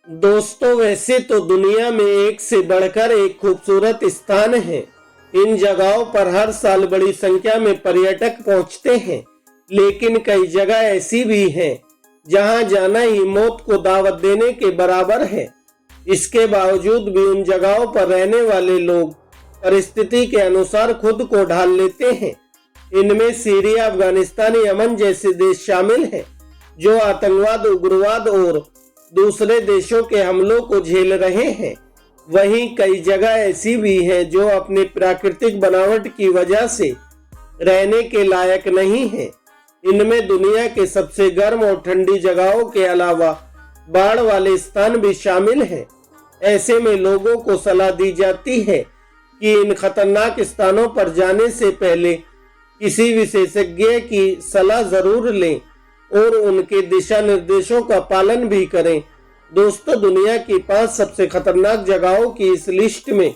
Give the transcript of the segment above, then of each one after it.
दोस्तों, वैसे तो दुनिया में एक से बढ़कर एक खूबसूरत स्थान है। इन जगहों पर हर साल बड़ी संख्या में पर्यटक पहुंचते हैं, लेकिन कई जगह ऐसी भी हैं जहां जाना ही मौत को दावत देने के बराबर है। इसके बावजूद भी उन जगहों पर रहने वाले लोग परिस्थिति के अनुसार खुद को ढाल लेते हैं। इनमें सीरिया, अफगानिस्तान, यमन जैसे देश शामिल हैं, जो आतंकवाद, उग्रवाद और दूसरे देशों के हमलों को झेल रहे हैं। वहीं कई जगह ऐसी भी हैं जो अपनी प्राकृतिक बनावट की वजह से रहने के लायक नहीं हैं। इनमें दुनिया के सबसे गर्म और ठंडी जगहों के अलावा बाढ़ वाले स्थान भी शामिल हैं। ऐसे में लोगों को सलाह दी जाती है कि इन खतरनाक स्थानों पर जाने से पहले किसी विशेषज्ञ की सलाह जरूर लें और उनके दिशा निर्देशों का पालन भी करें। दोस्तों, दुनिया की 5 सबसे खतरनाक जगहों की इस लिस्ट में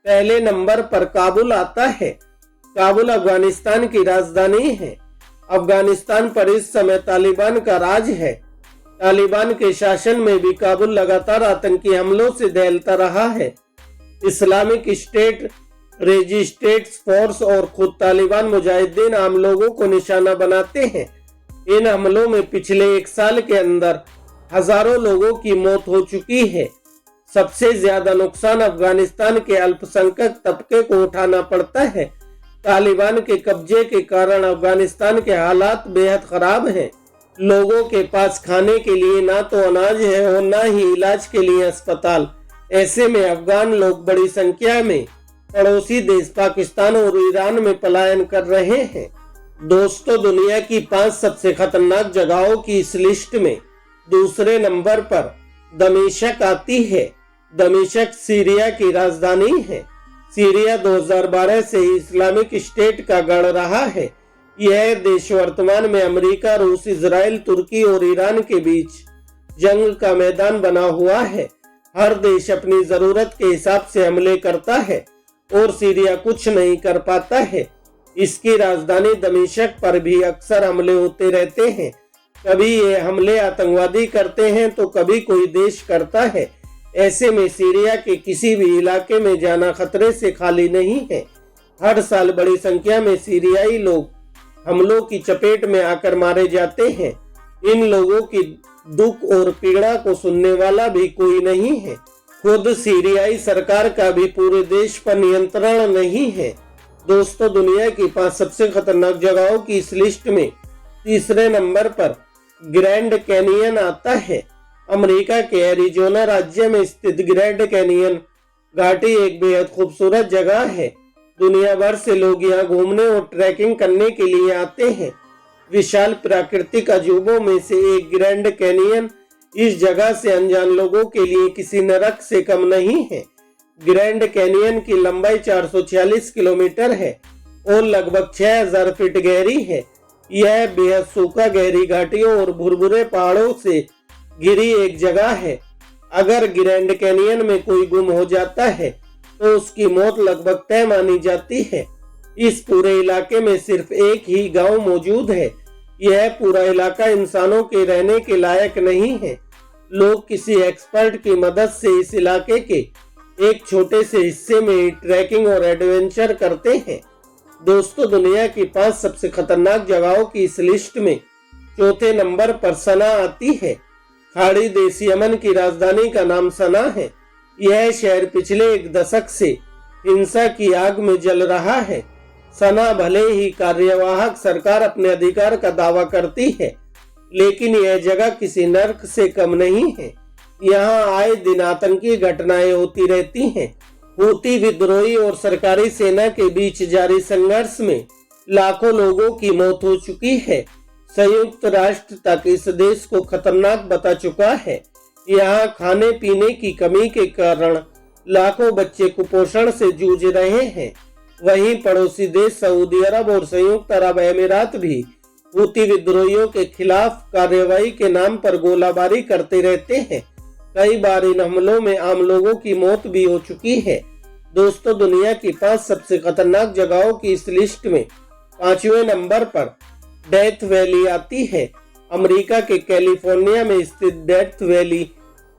पहले नंबर पर काबुल आता है। काबुल अफगानिस्तान की राजधानी है। अफगानिस्तान पर इस समय तालिबान का राज है। तालिबान के शासन में भी काबुल लगातार आतंकी हमलों से दहलता रहा है। इस्लामिक स्टेट, रेजिस्टेंस फोर्स और खुद तालिबान मुजाहिदीन आम लोगों को निशाना बनाते हैं। इन हमलों में पिछले 1 साल के अंदर हजारों लोगों की मौत हो चुकी है। सबसे ज्यादा नुकसान अफगानिस्तान के अल्पसंख्यक तबके को उठाना पड़ता है। तालिबान के कब्जे के कारण अफगानिस्तान के हालात बेहद खराब हैं। लोगों के पास खाने के लिए ना तो अनाज है और ना ही इलाज के लिए अस्पताल। ऐसे में अफगान लोग बड़ी संख्या में पड़ोसी देश पाकिस्तान और ईरान में पलायन कर रहे हैं। दोस्तों, दुनिया की 5 सबसे खतरनाक जगहों की इस लिस्ट में दूसरे नंबर पर दमिश्क आती है। दमिश्क सीरिया की राजधानी है। सीरिया 2012 से इस्लामिक स्टेट का गढ़ रहा है। यह देश वर्तमान में अमेरिका, रूस, इजराइल, तुर्की और ईरान के बीच जंग का मैदान बना हुआ है। हर देश अपनी जरूरत के हिसाब से हमले करता है और सीरिया कुछ नहीं कर पाता है। इसकी राजधानी दमिश्क पर भी अक्सर हमले होते रहते हैं। कभी ये हमले आतंकवादी करते हैं तो कभी कोई देश करता है। ऐसे में सीरिया के किसी भी इलाके में जाना खतरे से खाली नहीं है। हर साल बड़ी संख्या में सीरियाई लोग हमलों की चपेट में आकर मारे जाते हैं। इन लोगों की दुख और पीड़ा को सुनने वाला भी कोई नहीं है। खुद सीरियाई सरकार का भी पूरे देश पर नियंत्रण नहीं है। दोस्तों, दुनिया की 5 सबसे खतरनाक जगहों की इस लिस्ट में तीसरे नंबर पर ग्रैंड कैनियन आता है। अमेरिका के एरिजोना राज्य में स्थित ग्रैंड कैनियन घाटी एक बेहद खूबसूरत जगह है। दुनिया भर से लोग यहाँ घूमने और ट्रैकिंग करने के लिए आते हैं। विशाल प्राकृतिक अजूबों में से एक ग्रैंड कैनियन इस जगह से अनजान लोगों के लिए किसी नरक से कम नहीं है। ग्रैंड कैनियन की लंबाई 446 किलोमीटर है और लगभग 6000 फीट गहरी है। यह बेहद सूखा, गहरी घाटियों और भुरभुरे पहाड़ों से घिरी एक जगह है। अगर ग्रैंड कैनियन में कोई गुम हो जाता है तो उसकी मौत लगभग तय मानी जाती है। इस पूरे इलाके में सिर्फ एक ही गांव मौजूद है। यह पूरा इलाका इंसानों के रहने के लायक नहीं है। लोग किसी एक्सपर्ट की मदद से इस इलाके के एक छोटे से हिस्से में ट्रैकिंग और एडवेंचर करते हैं। दोस्तों, दुनिया की 5 सबसे खतरनाक जगहों की इस लिस्ट में चौथे नंबर पर सना आती है। खाड़ी देश यमन की राजधानी का नाम सना है। यह शहर पिछले 1 दशक से हिंसा की आग में जल रहा है। सना भले ही कार्यवाहक सरकार अपने अधिकार का दावा करती है, लेकिन यह जगह किसी नर्क से कम नहीं है। यहाँ आए दिन आतंकी घटनाएं होती रहती हैं। हूती विद्रोही और सरकारी सेना के बीच जारी संघर्ष में लाखों लोगों की मौत हो चुकी है। संयुक्त राष्ट्र तक इस देश को खतरनाक बता चुका है। यहाँ खाने पीने की कमी के कारण लाखों बच्चे कुपोषण से जूझ रहे हैं। वहीं पड़ोसी देश सऊदी अरब और संयुक्त अरब अमीरात भी हूती विद्रोहियों के खिलाफ कार्रवाई के नाम पर गोलाबारी करते रहते हैं। कई बार इन हमलों में आम लोगों की मौत भी हो चुकी है। दोस्तों, दुनिया की 5 सबसे खतरनाक जगहों की इस लिस्ट में 5वें नंबर पर डेथ वैली आती है। अमेरिका के कैलिफोर्निया में स्थित डेथ वैली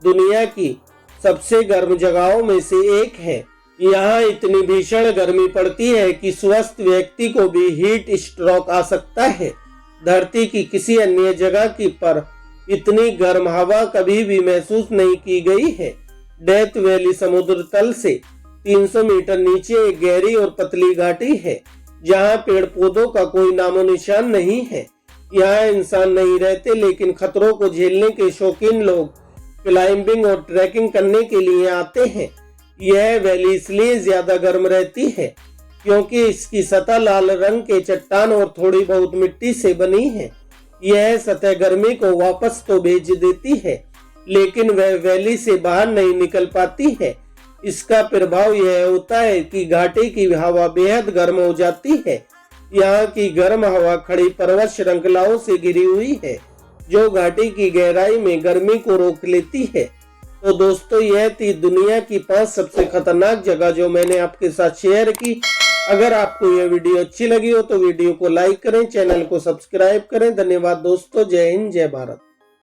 दुनिया की सबसे गर्म जगहों में से एक है। यहाँ इतनी भीषण गर्मी पड़ती है कि स्वस्थ व्यक्ति को भी हीट स्ट्रोक आ सकता है। धरती की किसी अन्य जगह की पर इतनी गर्म हवा कभी भी महसूस नहीं की गई है। डेथ वैली समुद्र तल से 300 मीटर नीचे एक गहरी और पतली घाटी है, जहाँ पेड़ पौधों का कोई नामो निशान नहीं है। यहाँ इंसान नहीं रहते, लेकिन खतरों को झेलने के शौकीन लोग क्लाइंबिंग और ट्रैकिंग करने के लिए आते हैं। यह वैली इसलिए ज्यादा गर्म रहती है क्योंकि इसकी सतह लाल रंग के चट्टान और थोड़ी बहुत मिट्टी से बनी है। यह सतह गर्मी को वापस तो भेज देती है, लेकिन वह वैली से बाहर नहीं निकल पाती है। इसका प्रभाव यह होता है कि घाटी की हवा बेहद गर्म हो जाती है। यहाँ की गर्म हवा खड़ी पर्वत श्रृंखलाओं से घिरी हुई है, जो घाटी की गहराई में गर्मी को रोक लेती है। तो दोस्तों, यह थी दुनिया की 5 सबसे खतरनाक जगह जो मैंने आपके साथ शेयर की। अगर आपको यह वीडियो अच्छी लगी हो तो वीडियो को लाइक करें, चैनल को सब्सक्राइब करें। धन्यवाद दोस्तों। जय हिंद, जय भारत।